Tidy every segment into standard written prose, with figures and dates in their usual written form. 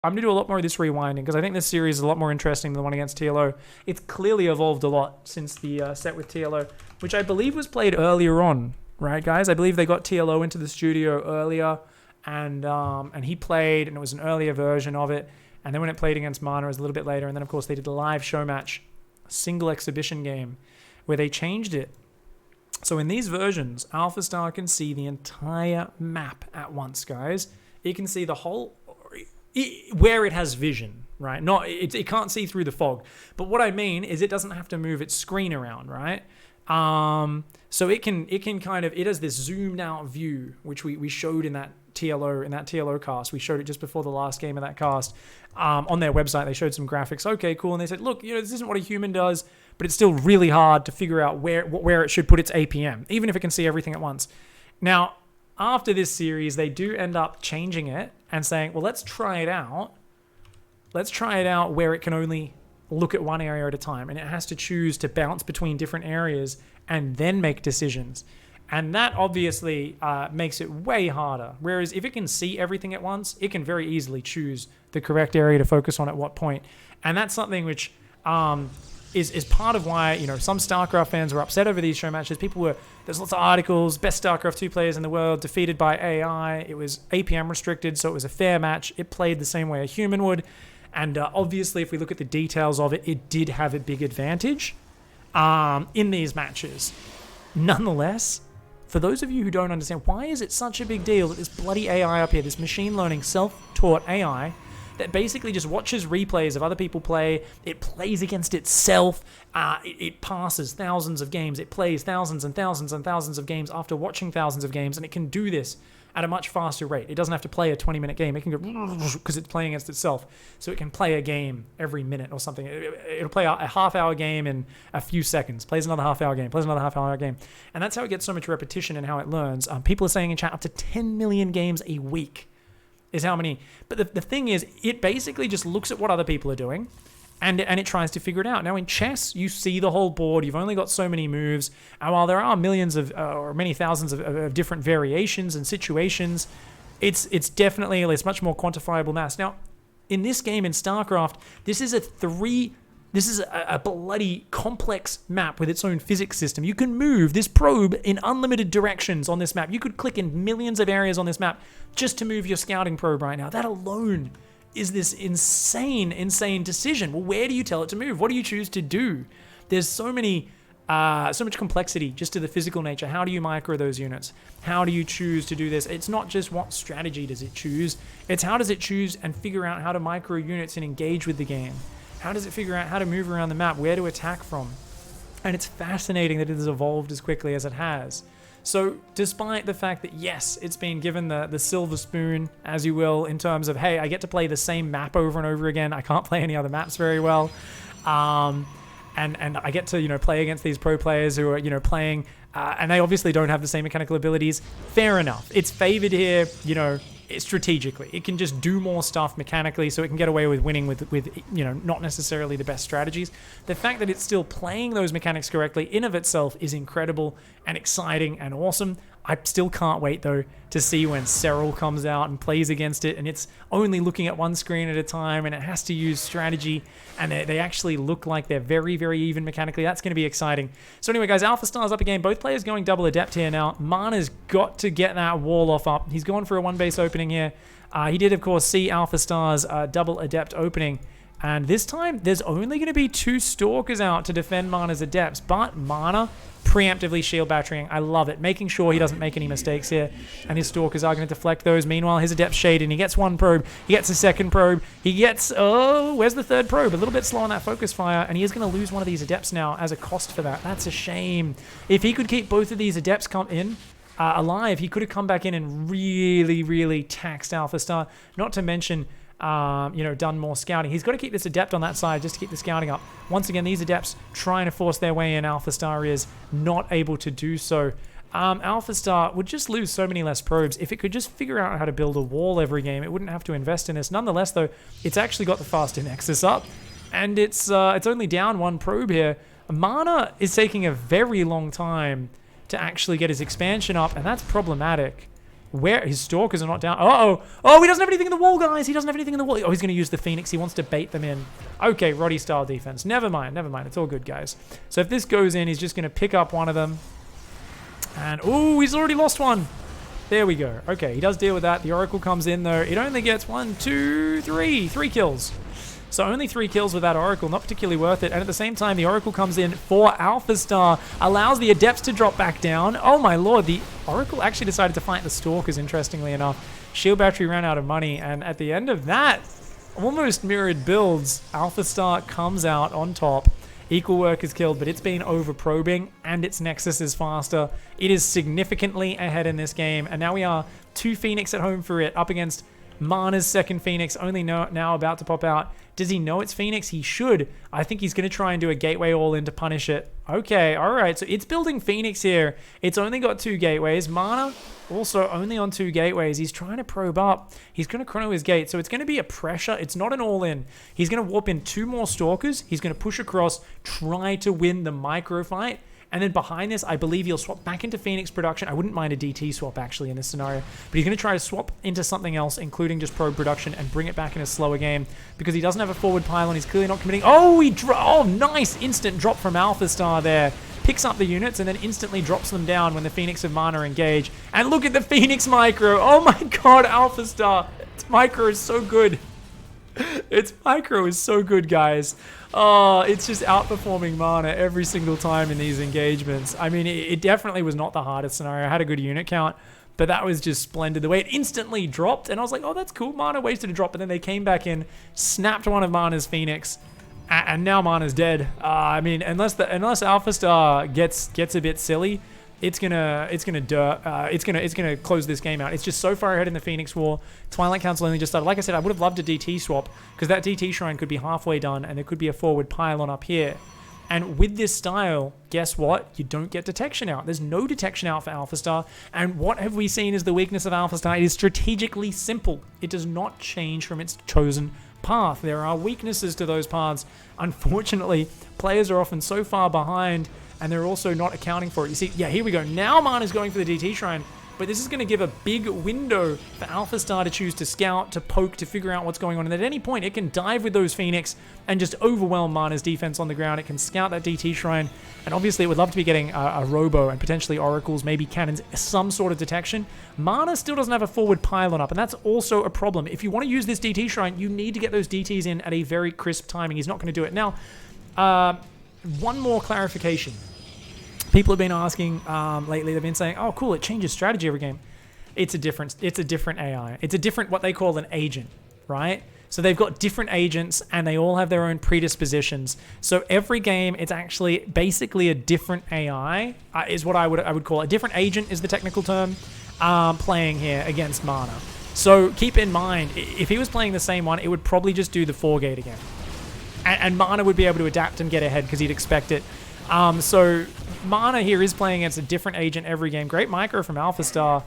I'm going to do a lot more of this rewinding because I think this series is a lot more interesting than the one against TLO. It's clearly evolved a lot since the set with TLO, which I believe was played earlier on, right, guys? I believe they got TLO into the studio earlier, and he played, and it was an earlier version of it. And then when it played against MaNa, it was a little bit later. And then, of course, they did the live Showmatch, a single exhibition game, where they changed it. So in these versions, AlphaStar can see the entire map at once, guys. It can see the whole... where it has vision, right? It can't see through the fog. But what I mean is it doesn't have to move its screen around, right? So it can kind of, it has this zoomed out view, which we showed in that TLO cast. We showed it just before the last game of that cast. On their website, they showed some graphics. Okay, cool. And they said, look, this isn't what a human does, but it's still really hard to figure out where it should put its APM, even if it can see everything at once. Now, after this series, they do end up changing it and saying, well, let's try it out. Let's try it out where it can only look at one area at a time, and it has to choose to bounce between different areas and then make decisions. And that obviously makes it way harder. Whereas if it can see everything at once, it can very easily choose the correct area to focus on at what point. And that's something which is part of why, some StarCraft fans were upset over these show matches. There's lots of articles, best StarCraft 2 players in the world, defeated by AI. It was APM restricted, so it was a fair match. It played the same way a human would. And obviously, if we look at the details of it, it did have a big advantage in these matches. Nonetheless, for those of you who don't understand, why is it such a big deal that this bloody AI up here, this machine learning self-taught AI, that basically just watches replays of other people play, it plays against itself, it passes thousands of games, it plays thousands and thousands and thousands of games after watching thousands of games, and it can do this at a much faster rate. It doesn't have to play a 20-minute game. It can go because it's playing against itself. So it can play a game every minute or something. It'll play a half-hour game in a few seconds, plays another half-hour game, plays another half-hour game. And that's how it gets so much repetition and how it learns. People are saying in chat up to 10 million games a week is how many. But the thing is, it basically just looks at what other people are doing, and it tries to figure it out. Now, in chess, you see the whole board. You've only got so many moves. And while there are millions of, or many thousands of different variations and situations, it's definitely, it's much more quantifiable mass. Now, in this game, in StarCraft, this is a bloody complex map with its own physics system. You can move this probe in unlimited directions on this map. You could click in millions of areas on this map just to move your scouting probe right now. That alone is this insane decision. Well, where do you tell it to move? What do you choose to do? There's so much complexity just to the physical nature. How do you micro those units? How do you choose to do this? It's not just what strategy does it choose. It's how does it choose and figure out how to micro units and engage with the game. How does it figure out how to move around the map, where to attack from? And it's fascinating that it has evolved as quickly as it has. So despite the fact that, yes, it's been given the silver spoon, as you will, in terms of, hey, I get to play the same map over and over again. I can't play any other maps very well. And I get to, play against these pro players who are, playing, and they obviously don't have the same mechanical abilities. Fair enough. It's favored here, strategically. It can just do more stuff mechanically, so it can get away with winning with not necessarily the best strategies. The fact that it's still playing those mechanics correctly in of itself is incredible and exciting and awesome. I still can't wait, though, to see when Serral comes out and plays against it, and it's only looking at one screen at a time, and it has to use strategy, and they actually look like they're very, very even mechanically. That's going to be exciting. So anyway, guys, AlphaStar's up again. Both players going double adept here now. MaNa's got to get that wall off up. He's gone for a one-base opening here. He did, of course, see AlphaStar's double adept opening, and this time, there's only going to be 2 Stalkers out to defend MaNa's adepts, but MaNa preemptively shield batterying. I love it. Making sure he doesn't make any mistakes here, and his Stalkers are going to deflect those. Meanwhile, his adept's shaded, and he gets one probe. He gets a second probe. He gets, where's the third probe? A little bit slow on that focus fire, and he is going to lose one of these adepts now as a cost for that. That's a shame. If he could keep both of these adepts alive, he could have come back in and really, really taxed AlphaStar. Not to mention, done more scouting. He's got to keep this adept on that side just to keep the scouting up. Once again, these adepts trying to force their way in. AlphaStar is not able to do so. AlphaStar would just lose so many less probes. If it could just figure out how to build a wall every game, it wouldn't have to invest in this. Nonetheless, though, it's actually got the faster Nexus up, and it's only down 1 probe here. MaNa is taking a very long time to actually get his expansion up, and that's problematic. Where his stalkers are not down. Uh-oh. Oh, he doesn't have anything in the wall, guys. He doesn't have anything in the wall. Oh, he's going to use the Phoenix. He wants to bait them in. Okay, Roddy style defense. Never mind. Never mind. It's all good, guys. So if this goes in, he's just going to pick up one of them. And, oh, he's already lost one. There we go. Okay, he does deal with that. The Oracle comes in, though. It only gets 1, 2, 3. 3 kills. So only 3 kills with that Oracle, not particularly worth it. And at the same time, the Oracle comes in for AlphaStar, allows the Adepts to drop back down. Oh my lord, the Oracle actually decided to fight the Stalkers, interestingly enough. Shield Battery ran out of money, and at the end of that, almost mirrored builds, AlphaStar comes out on top. Equal work is killed, but it's been over-probing, and its Nexus is faster. It is significantly ahead in this game, and now we are 2 Phoenix at home for it, up against MaNa's second Phoenix, only now about to pop out. Does he know it's Phoenix? He should. I think he's going to try and do a gateway all-in to punish it. Okay, all right. So it's building Phoenix here. It's only got 2 gateways. MaNa also only on 2 gateways. He's trying to probe up. He's going to chrono his gate. So it's going to be a pressure. It's not an all-in. He's going to warp in 2 more Stalkers. He's going to push across, try to win the micro fight. And then behind this, I believe he'll swap back into Phoenix production. I wouldn't mind a DT swap, actually, in this scenario. But he's going to try to swap into something else, including just probe production, and bring it back in a slower game. Because he doesn't have a forward pylon. He's clearly not committing. Oh, oh, nice instant drop from AlphaStar there. Picks up the units and then instantly drops them down when the Phoenix of MaNa engage. And look at the Phoenix micro. Oh my god, AlphaStar. Its micro is so good. Its micro is so good, guys. Oh, it's just outperforming MaNa every single time in these engagements. I mean, it definitely was not the hardest scenario. I had a good unit count, but that was just splendid. The way it instantly dropped, and I was like, oh, that's cool. MaNa wasted a drop, but then they came back in, snapped one of MaNa's Phoenix, and now MaNa's dead. I mean, unless AlphaStar gets a bit silly, it's gonna close this game out. It's just so far ahead in the Phoenix War. Twilight Council only just started. Like I said, I would have loved a DT swap, because that DT shrine could be halfway done, and there could be a forward pylon up here. And with this style, guess what? You don't get detection out. There's no detection out for AlphaStar. And what have we seen is the weakness of AlphaStar? It is strategically simple. It does not change from its chosen path. There are weaknesses to those paths. Unfortunately, players are often so far behind, and they're also not accounting for it. You see, yeah, here we go. Now MaNa's going for the DT Shrine, but this is going to give a big window for AlphaStar to choose to scout, to poke, to figure out what's going on. And at any point, it can dive with those Phoenix and just overwhelm MaNa's defense on the ground. It can scout that DT Shrine, and obviously it would love to be getting a Robo and potentially Oracles, maybe Cannons, some sort of detection. MaNa still doesn't have a forward pylon up, and that's also a problem. If you want to use this DT Shrine, you need to get those DTs in at a very crisp timing. He's not going to do it. Now, one more clarification. People have been asking lately, they've been saying, oh, cool, it changes strategy every game. It's a different AI. It's a different, what they call an agent, right? So they've got different agents, and they all have their own predispositions. So every game, it's actually basically a different AI, is what I would call it. A different agent is the technical term, playing here against MaNa. So keep in mind, if he was playing the same one, it would probably just do the 4-gate again. And MaNa would be able to adapt and get ahead because he'd expect it. So MaNa here is playing against a different agent every game. Great micro from AlphaStar.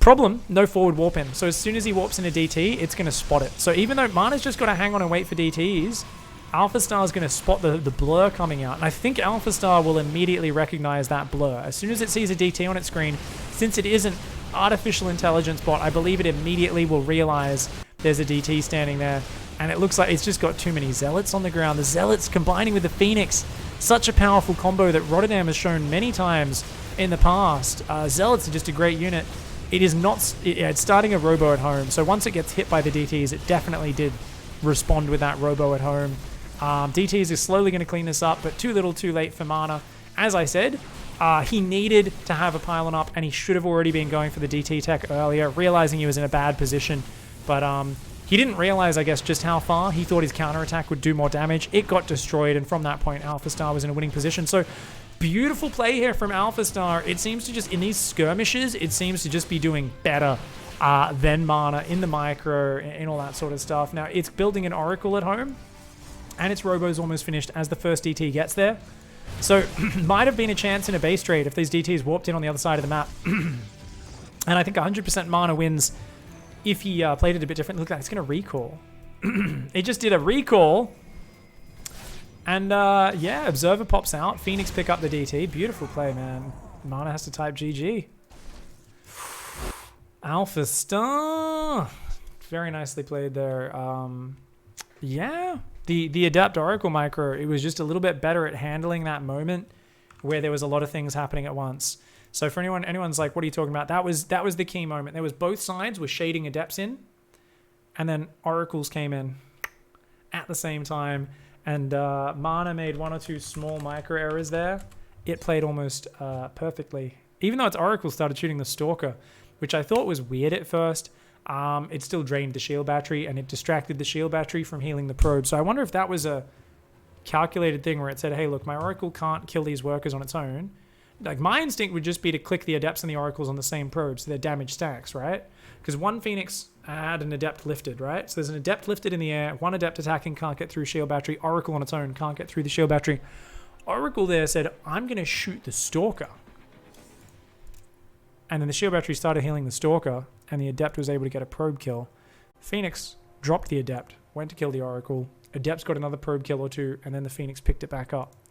Problem, no forward warp in. So as soon as he warps in a DT, it's going to spot it. So even though MaNa's just got to hang on and wait for DTs, AlphaStar is going to spot the blur coming out. And I think AlphaStar will immediately recognize that blur. As soon as it sees a DT on its screen, since it isn't artificial intelligence bot, I believe it immediately will realize there's a DT standing there. And it looks like it's just got too many Zealots on the ground. The Zealots combining with the Phoenix. Such a powerful combo that Rotterdam has shown many times in the past. Zealots are just a great unit. It is not... it's starting a Robo at home. So once it gets hit by the DTs, it definitely did respond with that Robo at home. DTs is slowly going to clean this up, but too little too late for MaNa. As I said, he needed to have a pylon up, and he should have already been going for the DT tech earlier, realizing he was in a bad position. But he didn't realize, I guess, just how far. He thought his counterattack would do more damage. It got destroyed, and from that point, AlphaStar was in a winning position. So, beautiful play here from AlphaStar. It seems to just, in these skirmishes, it seems to just be doing better than MaNa in the micro and all that sort of stuff. Now, it's building an Oracle at home, and its Robo's almost finished as the first DT gets there. So, might have been a chance in a base trade if these DTs warped in on the other side of the map. And I think 100% MaNa wins if he played it a bit differently. Look at that, it's going to recall. It just did a recall. And yeah, Observer pops out. Phoenix pick up the DT. Beautiful play, man. MaNa has to type GG. AlphaStar. Very nicely played there. Yeah. The Adept Oracle Micro, it was just a little bit better at handling that moment where there was a lot of things happening at once. So for anyone's like, what are you talking about? That was the key moment. There was both sides were shading Adepts in, and then Oracles came in at the same time. And MaNa made one or two small micro errors there. It played almost perfectly. Even though its Oracle started shooting the Stalker, which I thought was weird at first, it still drained the shield battery, and it distracted the shield battery from healing the probe. So I wonder if that was a calculated thing where it said, hey, look, my Oracle can't kill these workers on its own. Like, my instinct would just be to click the Adepts and the Oracles on the same probe so their damage stacks, right? Because one Phoenix had an Adept lifted, right? So there's an Adept lifted in the air, one Adept attacking can't get through shield battery, Oracle on its own can't get through the shield battery. Oracle there said, I'm going to shoot the Stalker. And then the shield battery started healing the Stalker, and the Adept was able to get a probe kill. Phoenix dropped the Adept, went to kill the Oracle. Adept's got another probe kill or two, and then the Phoenix picked it back up.